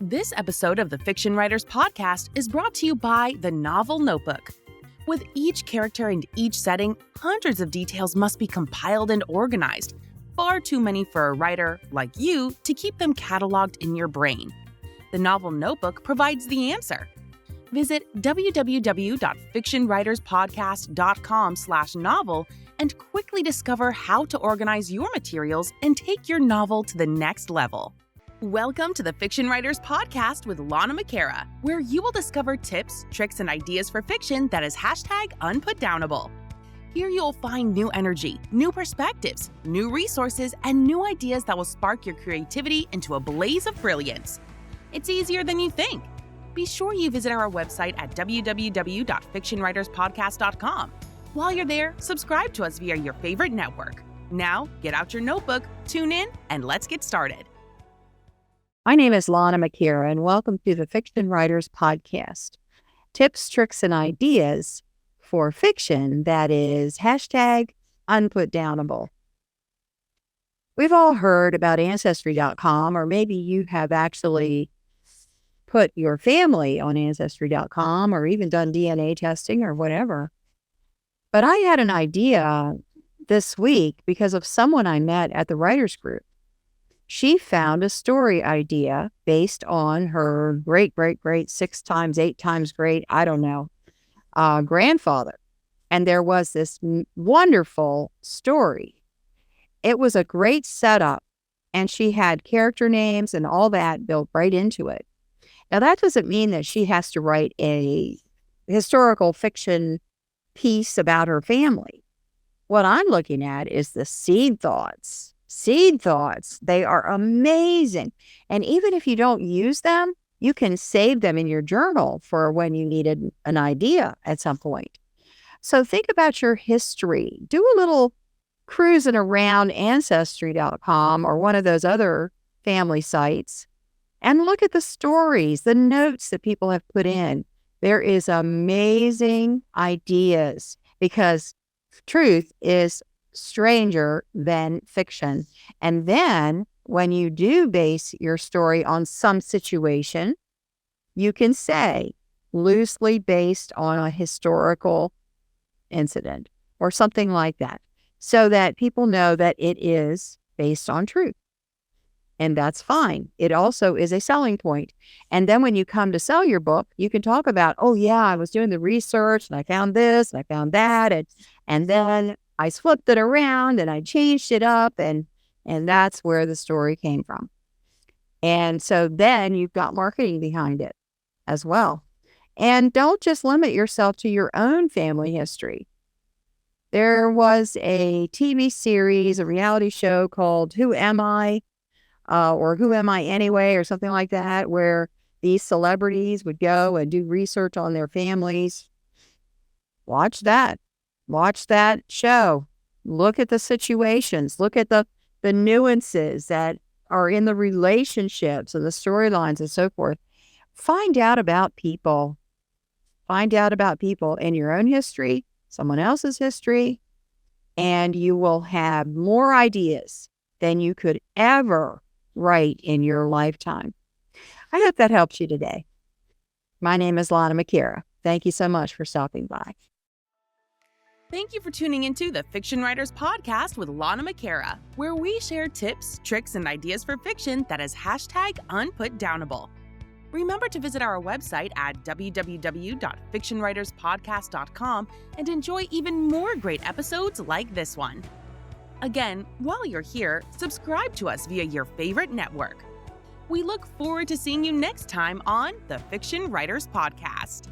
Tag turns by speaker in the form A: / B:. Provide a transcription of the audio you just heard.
A: This episode of the Fiction Writers Podcast is brought to you by the Novel Notebook. With each character and each setting, hundreds of details must be compiled and organized. Far too many for a writer, like you, to keep them cataloged in your brain. The Novel Notebook provides the answer. Visit www.fictionwriterspodcast.com/novel and quickly discover how to organize your materials and take your novel to the next level. Welcome to the Fiction Writers Podcast with Lana McAra, where you will discover tips, tricks, and ideas for fiction that is #unputdownable. Here you'll find new energy, new perspectives, new resources, and new ideas that will spark your creativity into a blaze of brilliance. It's easier than you think. Be sure you visit our website at www.fictionwriterspodcast.com. While you're there, subscribe to us via your favorite network. Now, get out your notebook, tune in, and let's get started.
B: My name is Lana McAra, and welcome to the Fiction Writers Podcast. Tips, tricks, and ideas for fiction that is #unputdownable. We've all heard about ancestry.com, or maybe you have actually put your family on ancestry.com or even done DNA testing or whatever. But I had an idea this week because of someone I met at the writers group. She found a story idea based on her great, 6 times, 8 times great, I don't know, grandfather. And there was this wonderful story. It was a great setup, and she had character names and all that built right into it. Now, that doesn't mean that she has to write a historical fiction piece about her family. What I'm looking at is the seed thoughts. Seed thoughts, they are amazing. And even if you don't use them, you can save them in your journal for when you needed an idea at some point. So think about your history. Do a little cruising around ancestry.com or one of those other family sites and look at the stories, the notes that people have put in. There is amazing ideas because truth is stranger than fiction. And then when you do base your story on some situation, you can say loosely based on a historical incident or something like that, so that people know that it is based on truth. And that's fine. It also is a selling point. And then when you come to sell your book, you can talk about, oh yeah, I was doing the research and I found this and I found that. And then I flipped it around and I changed it up, and that's where the story came from. And so then you've got marketing behind it as well. And don't just limit yourself to your own family history. There was a TV series, a reality show called Who Am I? Or Who Am I Anyway? Or something like that, where these celebrities would go and do research on their families. Watch that. Watch that show. Look at the situations. Look at the nuances that are in the relationships and the storylines and so forth. Find out about people. Find out about people in your own history, someone else's history, and you will have more ideas than you could ever write in your lifetime. I hope that helps you today. My name is Lana McAra. Thank you so much for stopping by.
A: Thank you for tuning into the Fiction Writers Podcast with Lana McAra, where we share tips, tricks, and ideas for fiction that is #unputdownable. Remember to visit our website at www.fictionwriterspodcast.com and enjoy even more great episodes like this one. Again, while you're here, subscribe to us via your favorite network. We look forward to seeing you next time on the Fiction Writers Podcast.